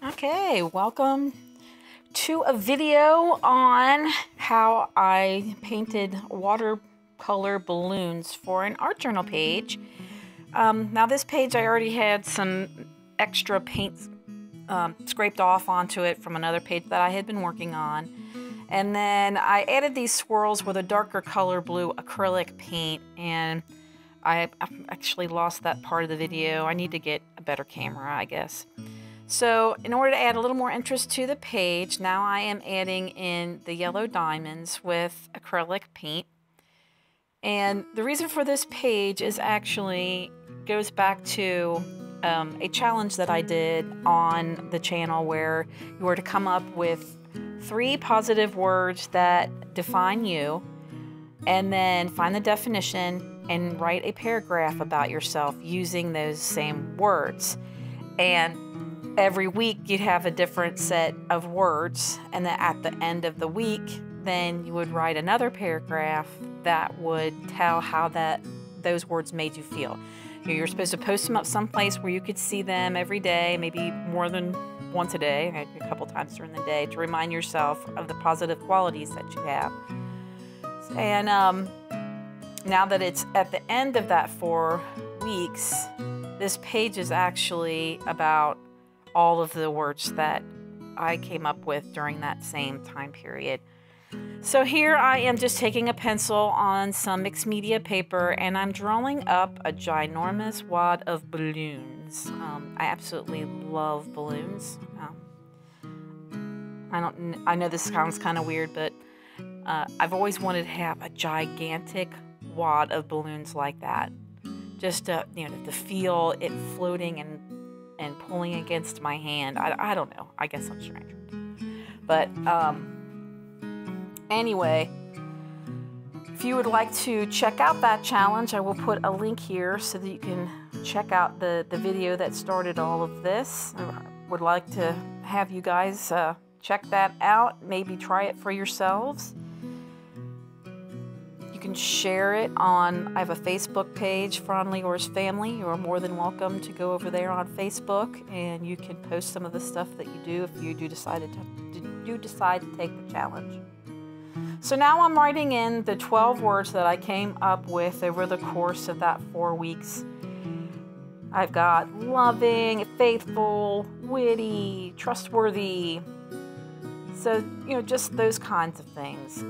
Okay, welcome to a video on how I painted watercolor balloons for an art journal page. Now this page I already had some extra paint scraped off onto it from another page that I had been working on. And then I added these swirls with a darker color blue acrylic paint, and I actually lost that part of the video. I need to get a better camera, I guess. So in order to add a little more interest to the page, now I am adding in the yellow diamonds with acrylic paint. And the reason for this page is actually goes back to a challenge that I did on the channel where you were to come up with 3 positive words that define you, and then find the definition and write a paragraph about yourself using those same words. And every week you'd have a different set of words, and then at the end of the week then you would write another paragraph that would tell how those words made you feel. You're supposed to post them up someplace where you could see them every day, maybe more than once a day, a couple times during the day, to remind yourself of the positive qualities that you have. And now that it's at the end of that 4 weeks, this page is actually about all of the words that I came up with during that same time period. So here I am just taking a pencil on some mixed media paper, and I'm drawing up a ginormous wad of balloons. I absolutely love balloons. I know this sounds kind of weird, but I've always wanted to have a gigantic wad of balloons like that. Just to, to feel it floating and pulling against my hand. I don't know. I guess I'm strange. But anyway, if you would like to check out that challenge, I will put a link here so that you can check out the video that started all of this. I would like to have you guys check that out. Maybe try it for yourselves. You can share it on, I have a Facebook page, Fondly Yours Family. You are more than welcome to go over there on Facebook, and you can post some of the stuff that you do if you do decide to take the challenge. So now I'm writing in the 12 words that I came up with over the course of that 4 weeks. I've got loving, faithful, witty, trustworthy. So, just those kinds of things.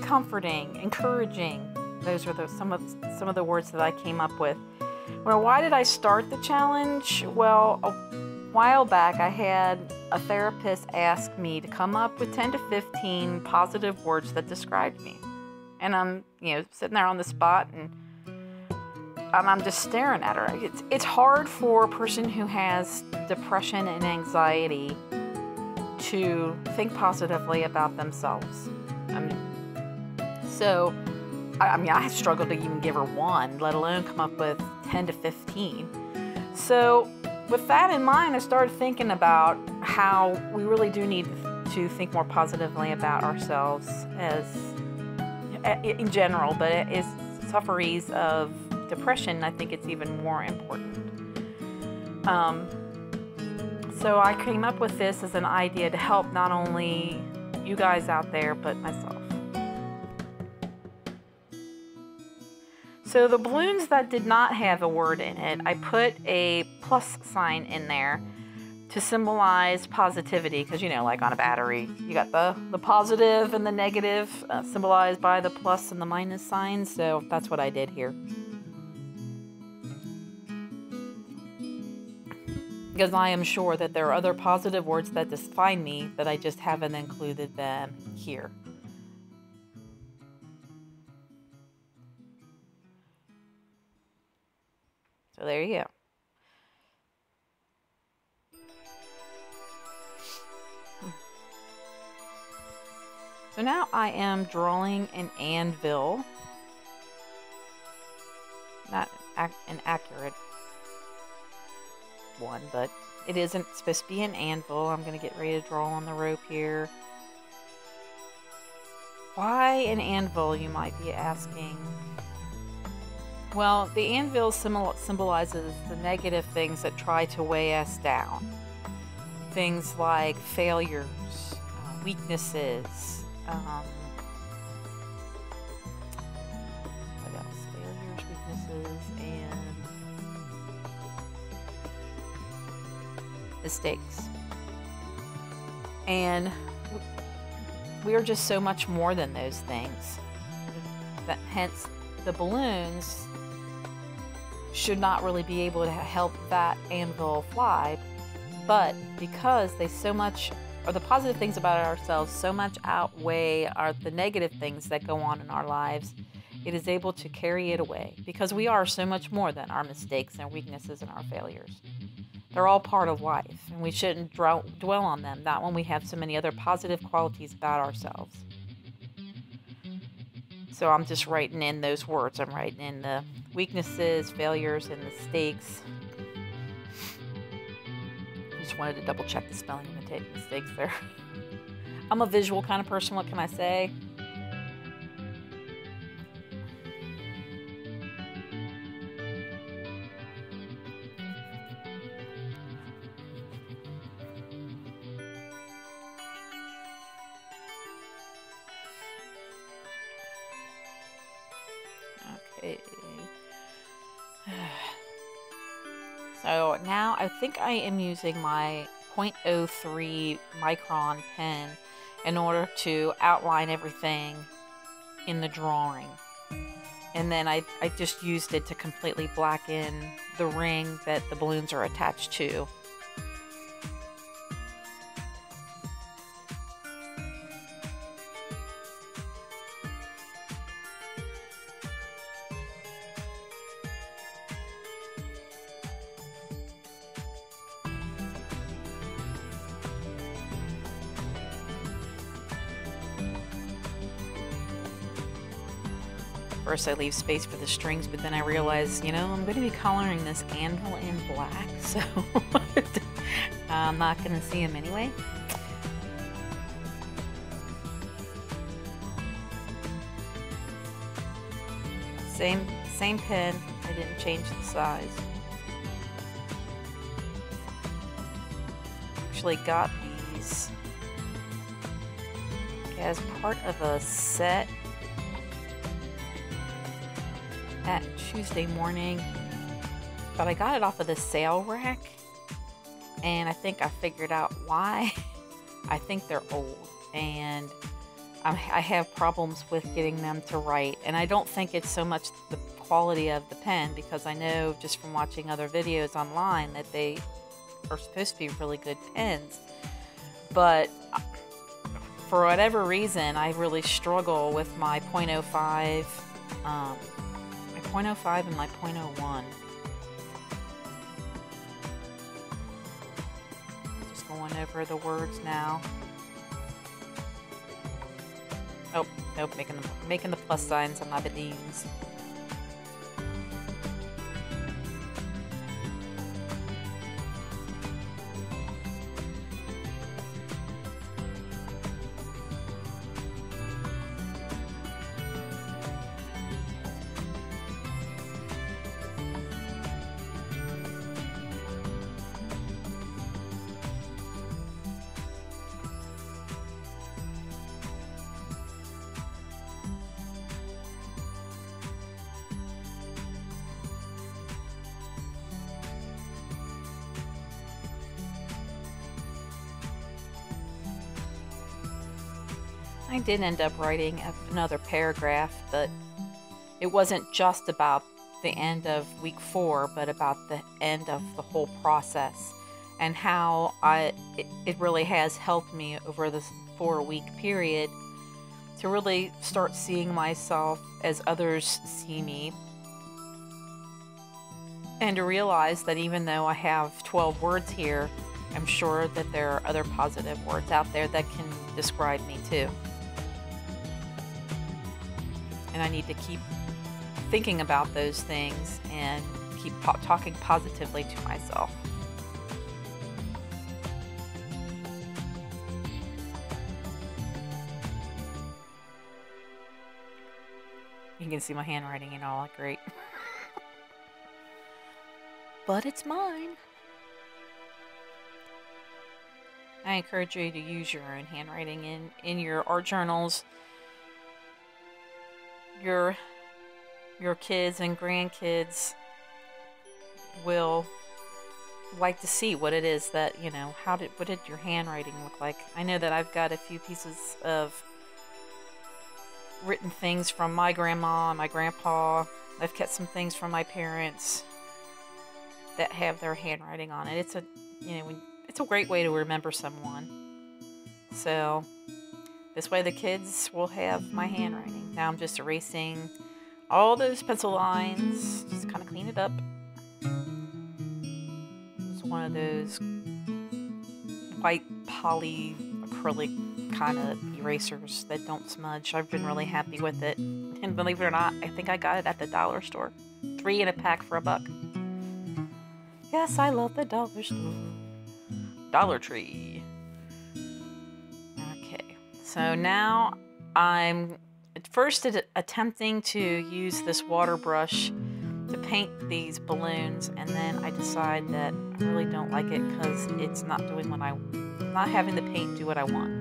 Comforting, encouraging. Those are some of the words that I came up with. Well, why did I start the challenge? Well, a while back I had a therapist ask me to come up with 10 to 15 positive words that described me. And I'm, sitting there on the spot, and I'm just staring at her. It's hard for a person who has depression and anxiety to think positively about themselves. So, I struggled to even give her 1, let alone come up with 10 to 15. So, with that in mind, I started thinking about how we really do need to think more positively about ourselves in general, but as sufferers of depression, I think it's even more important. So I came up with this as an idea to help not only you guys out there, but myself. So the balloons that did not have a word in it, I put a plus sign in there to symbolize positivity, because like on a battery, you got the positive and the negative symbolized by the plus and the minus signs. So that's what I did here. Because I am sure that there are other positive words that define me that I just haven't included them here. So there you go. So now I am drawing an anvil. Not an accurate one, but it isn't supposed to be an anvil. I'm going to get ready to draw on the rope here. Why an anvil, you might be asking? Well, the anvil symbolizes the negative things that try to weigh us down. Things like failures, weaknesses, what else? Failures, weaknesses, and mistakes. And we are just so much more than those things. Hence, the balloons should not really be able to help that anvil fly, but because they so much, or the positive things about ourselves so much outweigh the negative things that go on in our lives, it is able to carry it away, because we are so much more than our mistakes and weaknesses and our failures. They're all part of life, and we shouldn't dwell on them, not when we have so many other positive qualities about ourselves. So I'm just writing in those words. I'm writing in the weaknesses, failures, and mistakes. Just wanted to double check the spelling and the mistakes there. I'm a visual kind of person, what can I say? Okay. So now I think I am using my 0.03 micron pen in order to outline everything in the drawing. And then I just used it to completely blacken the ring that the balloons are attached to. First I leave space for the strings, but then I realize, you know, I'm going to be coloring this anvil in black, so I'm not going to see them anyway. Same pen, I didn't change the size. Actually got these as part of a set at Tuesday morning, but I got it off of the sale rack, and I think I figured out why. I think they're old, and I have problems with getting them to write, and I don't think it's so much the quality of the pen, because I know just from watching other videos online that they are supposed to be really good pens, but for whatever reason I really struggle with my 0.05 .05 and my .01. Just going over the words now. Oh, nope, making the plus signs on my beans. I did end up writing another paragraph, but it wasn't just about the end of week 4, but about the end of the whole process and how it really has helped me over this 4-week period to really start seeing myself as others see me, and to realize that even though I have 12 words here, I'm sure that there are other positive words out there that can describe me too. And I need to keep thinking about those things and keep talking positively to myself. You can see my handwriting and all, great. but it's mine. I encourage you to use your own handwriting in your art journals. Your kids and grandkids will like to see what it is that, you know, what did your handwriting look like? I know that I've got a few pieces of written things from my grandma and my grandpa. I've kept some things from my parents that have their handwriting on it. It's a great way to remember someone. So this way the kids will have my handwriting. Now I'm just erasing all those pencil lines, just kind of clean it up. It's one of those white poly acrylic kind of erasers that don't smudge. I've been really happy with it. And believe it or not, I think I got it at the dollar store. 3 in a pack for $1. Yes, I love the dollar store. Dollar Tree. Okay, so now I'm at first attempting to use this water brush to paint these balloons, and then I decide that I really don't like it because it's not doing what not having the paint do what I want.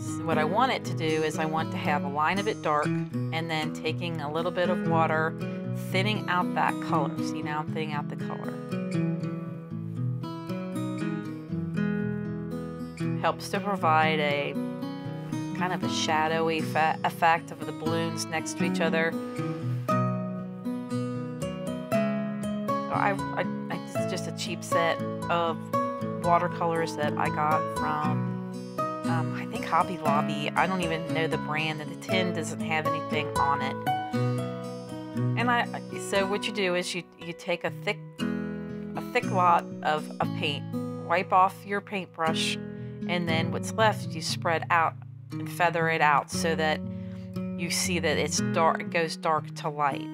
So what I want it to do is I want to have a line of it dark, and then taking a little bit of water, thinning out that color. See, now I'm thinning out the color. Helps to provide a kind of a shadowy effect of the balloons next to each other. So it's just a cheap set of watercolors that I got from I think Hobby Lobby. I don't even know the brand, and the tin doesn't have anything on it. And so what you do is you take a thick lot of paint, wipe off your paintbrush, and then what's left you spread out and feather it out so that you see that it's dark, it goes dark to light.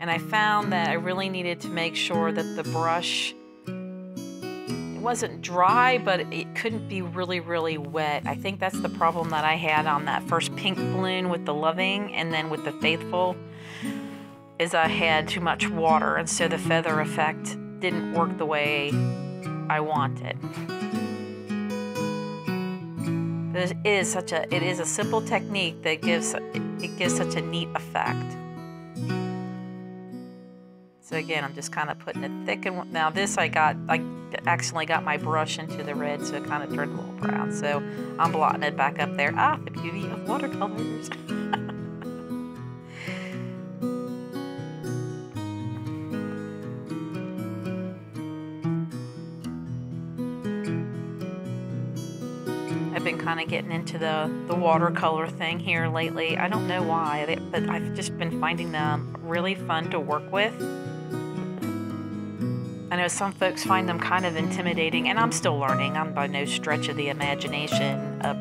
And I found that I really needed to make sure that the brush, it wasn't dry, but it couldn't be really, really wet. I think that's the problem that I had on that first pink balloon with the loving and then with the faithful, is I had too much water, and so the feather effect didn't work the way I wanted. It is a simple technique that gives such a neat effect. So again, I'm just kind of putting it thick, and now this I accidentally got my brush into the red, so it kind of turned a little brown. So I'm blotting it back up there. Ah, the beauty of watercolors. I've been kind of getting into the watercolor thing here lately. I don't know why, but I've just been finding them really fun to work with. I know some folks find them kind of intimidating, and I'm still learning. I'm by no stretch of the imagination a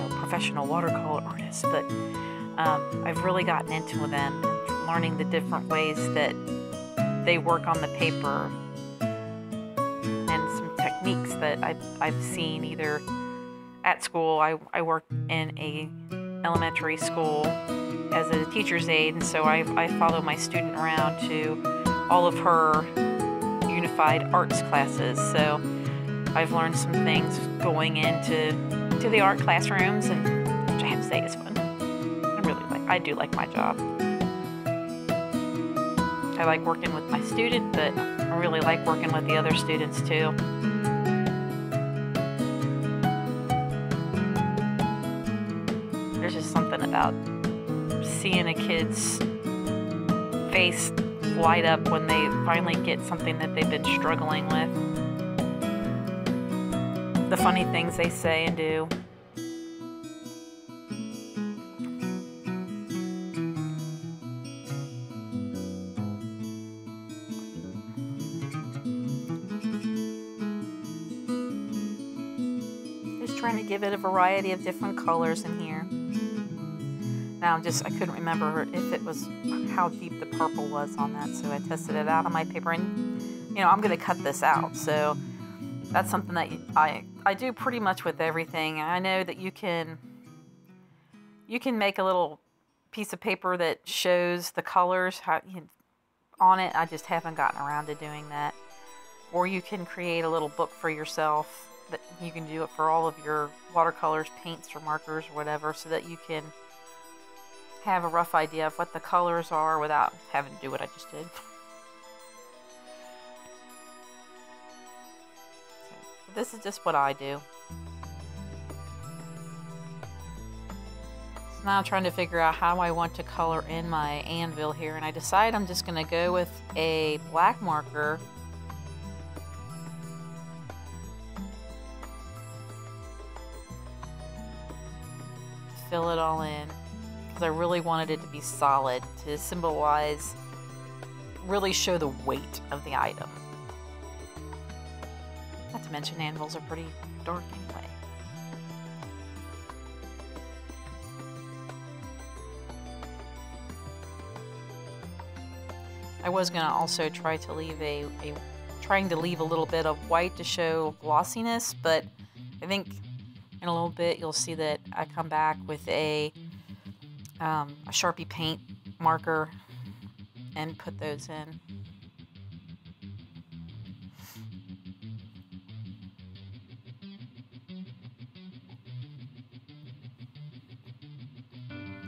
professional watercolor artist, but I've really gotten into them, learning the different ways that they work on the paper, and some techniques that I've seen either at school. I worked in a elementary school as a teacher's aide, and so I follow my student around to all of her unified arts classes. So I've learned some things going into the art classrooms, and which I have to say is fun. I do like my job. I like working with my student, but I really like working with the other students too. There's just something about seeing a kid's face light up when they finally get something that they've been struggling with. The funny things they say and do. Just trying to give it a variety of different colors in here. Now I couldn't remember if it was how deep the purple was on that, so I tested it out on my paper, and I'm going to cut this out. So that's something that I do pretty much with everything. I know that you can You can make a little piece of paper that shows the colors on it. I just haven't gotten around to doing that. Or you can create a little book for yourself that you can do it for all of your watercolors, paints, or markers, or whatever, so that you can have a rough idea of what the colors are without having to do what I just did. So, this is just what I do. So now I'm trying to figure out how I want to color in my anvil here, and I decide I'm just going to go with a black marker. Fill it all in, because I really wanted it to be solid to symbolize, really show the weight of the item. Not to mention anvils are pretty dark anyway. I was going to also try to leave trying to leave a little bit of white to show glossiness, but I think in a little bit you'll see that I come back with a Sharpie paint marker and put those in.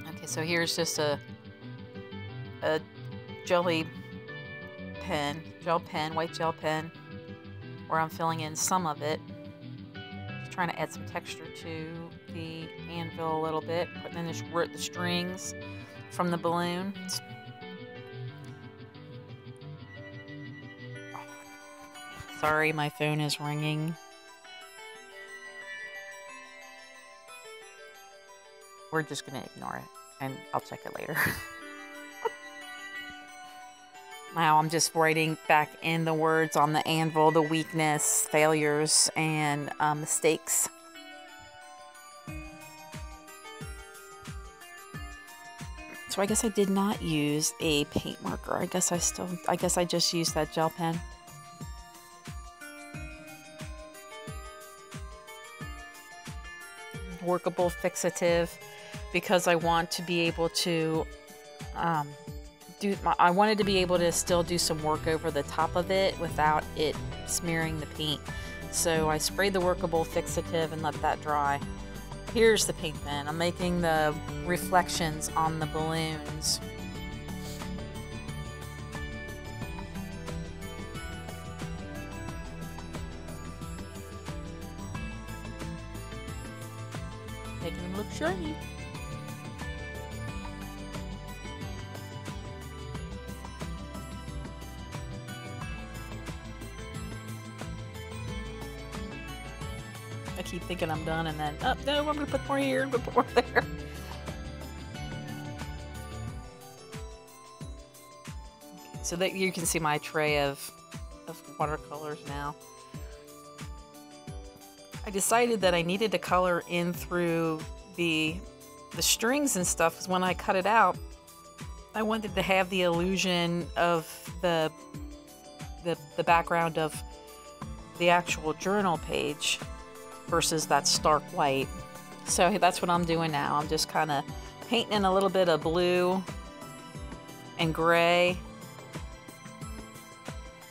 Okay, so here's just a gel pen, white gel pen, where I'm filling in some of it. Just trying to add some texture to the anvil a little bit, putting in the strings from the balloons. Sorry, my phone is ringing. We're just gonna ignore it, and I'll check it later. Now I'm just writing back in the words on the anvil, the weakness, failures, and mistakes. So I guess I did not use a paint marker. I guess I just used that gel pen. Workable fixative, because I want to be able to I wanted to be able to still do some work over the top of it without it smearing the paint. So I sprayed the workable fixative and let that dry. Here's the paint pen. I'm making the reflections on the balloons. Making them look shiny. I keep thinking I'm done, and then, oh, no, I'm going to put more here, I'm going to put more there. Okay, so that you can see my tray of watercolors now. I decided that I needed to color in through the strings and stuff, because when I cut it out, I wanted to have the illusion of the background of the actual journal page versus that stark white. So that's what I'm doing now. I'm just kind of painting in a little bit of blue and gray.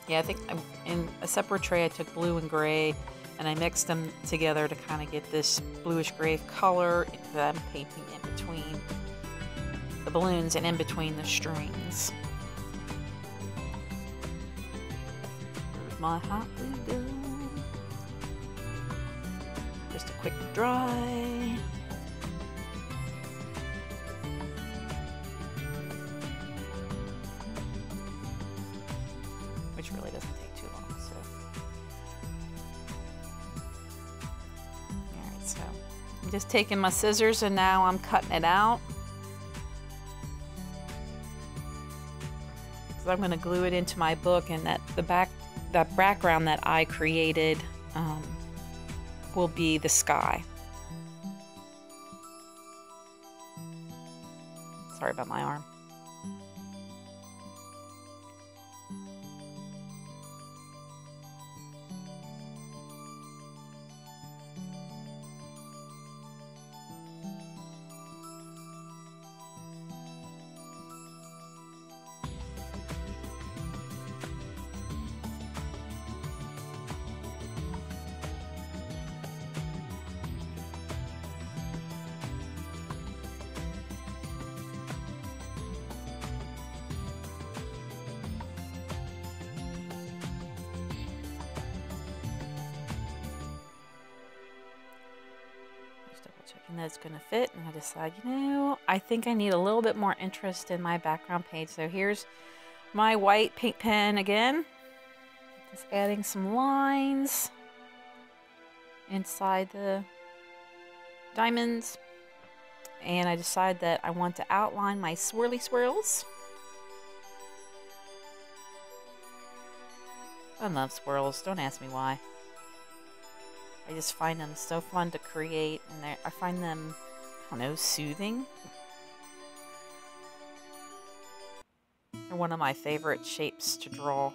Yeah, I think in a separate tray I took blue and gray and I mixed them together to kind of get this bluish gray color that I'm painting in between the balloons and in between the strings. There's my hot glue gun. Just a quick dry. Which really doesn't take too long, so. Alright, so I'm just taking my scissors and now I'm cutting it out. Because I'm going to glue it into my book, and that background that I created will be the sky. Sorry about my arm. thinking that it's going to fit, and I decide, you know, I think I need a little bit more interest in my background page. So here's my white paint pen again. Just adding some lines inside the diamonds. And I decide that I want to outline my swirly swirls. I love swirls. Don't ask me why. I just find them so fun to create, and I find them, I don't know, soothing. They're one of my favorite shapes to draw.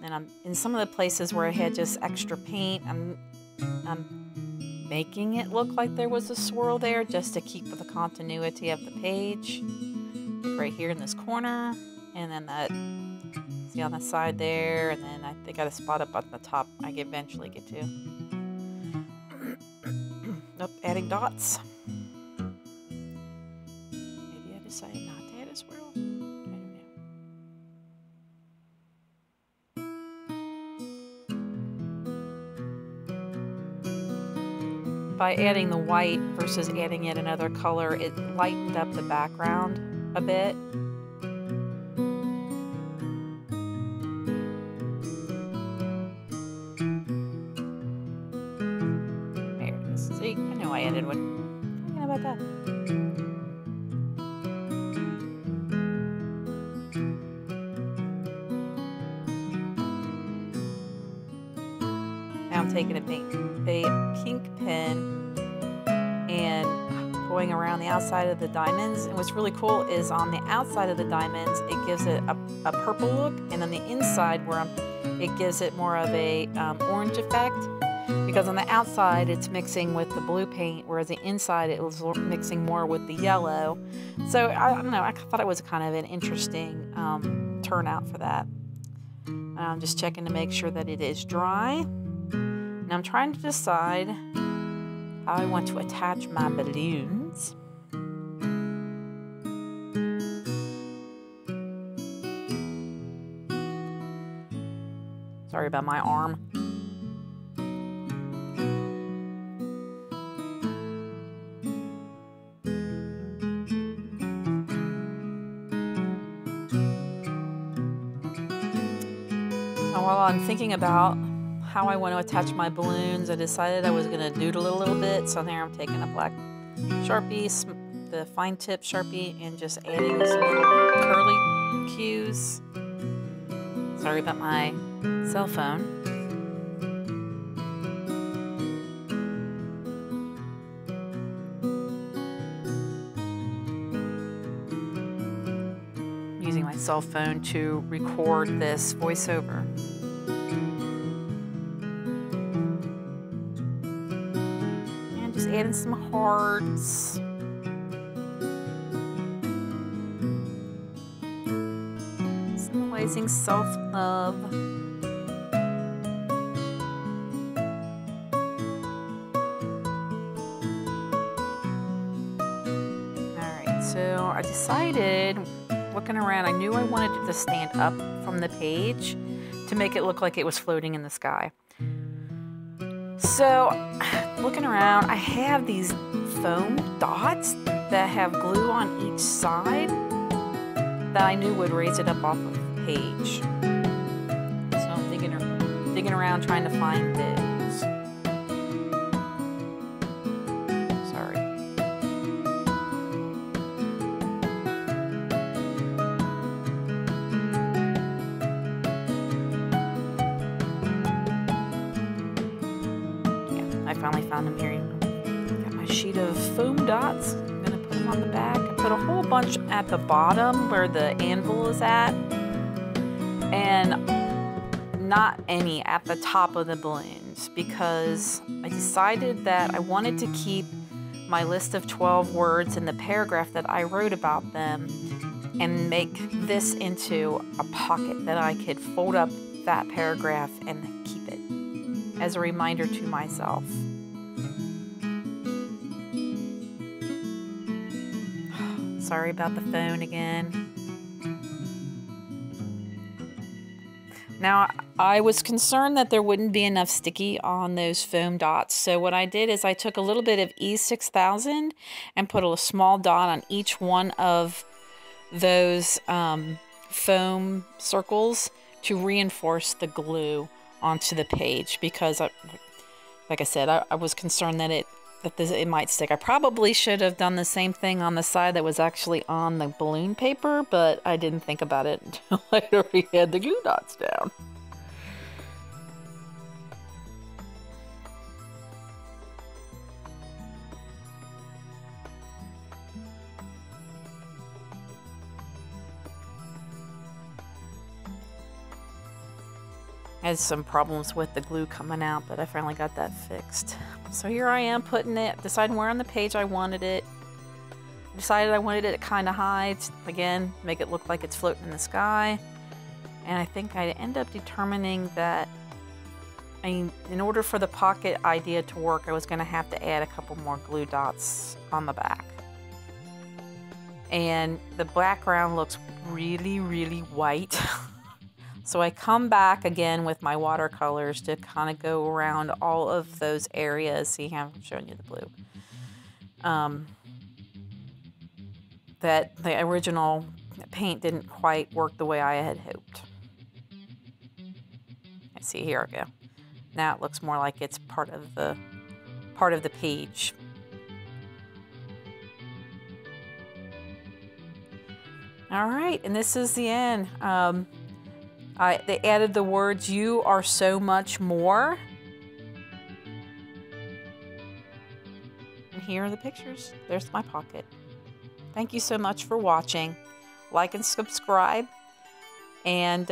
And I'm in some of the places where I had just extra paint, I'm making it look like there was a swirl there just to keep the continuity of the page. Like right here in this corner, and then that, see on the side there, and then I think I got a spot up on the top I can eventually get to. Nope, adding dots. Maybe I decided not to add a swirl. I don't know. By adding the white versus adding yet another color, it lightened up the background a bit. There it is. See, I know I added one. Thinking about that. Now I'm taking a pink pen and going around the outside of the diamonds. And what's really cool is on the outside of the diamonds, it gives it a purple look, and on the inside where it gives it more of a orange effect, because on the outside it's mixing with the blue paint, whereas the inside it was mixing more with the yellow. So I don't know, I thought it was kind of an interesting turnout for that. I'm just checking to make sure that it is dry. And I'm trying to decide how I want to attach my balloons. Sorry about my arm. Now, while I'm thinking about how I want to attach my balloons, I decided I was going to doodle it a little bit. So there I'm taking a black Sharpie, the fine tip Sharpie, and just adding some little curly cues. Sorry about my cell phone. Using my cell phone to record this voiceover. Adding some hearts. Symbolizing self-love. Alright, so I decided, looking around, I knew I wanted it to stand up from the page to make it look like it was floating in the sky. So, looking around, I have these foam dots that have glue on each side that I knew would raise it up off of the page. So I'm digging around trying to find those. Sorry. I finally found them here. Got my sheet of foam dots. I'm gonna put them on the back. I put a whole bunch at the bottom where the anvil is at, and not any at the top of the balloons, because I decided that I wanted to keep my list of 12 words in the paragraph that I wrote about them and make this into a pocket that I could fold up that paragraph and keep it as a reminder to myself. Sorry about the phone again. Now, I was concerned that there wouldn't be enough sticky on those foam dots. So what I did is I took a little bit of E6000 and put a small dot on each one of those foam circles to reinforce the glue onto the page, because like I said, I was concerned that it might stick. I probably should have done the same thing on the side that was actually on the balloon paper, but I didn't think about it until I already had the glue dots down. Had some problems with the glue coming out, but I finally got that fixed. So here I am putting it, deciding where on the page I wanted it. Decided I wanted it kind of high, again, make it look like it's floating in the sky. And I think I end up determining that in order for the pocket idea to work, I was going to have to add a couple more glue dots on the back. And the background looks really, really white. So I come back again with my watercolors to kind of go around all of those areas. See how I'm showing you the blue. That the original paint didn't quite work the way I had hoped. Let's see, here we go. Now it looks more like it's part of the page. All right, and this is the end. They added the words, "You are so much more." And here are the pictures. There's my pocket. Thank you so much for watching. Like and subscribe. And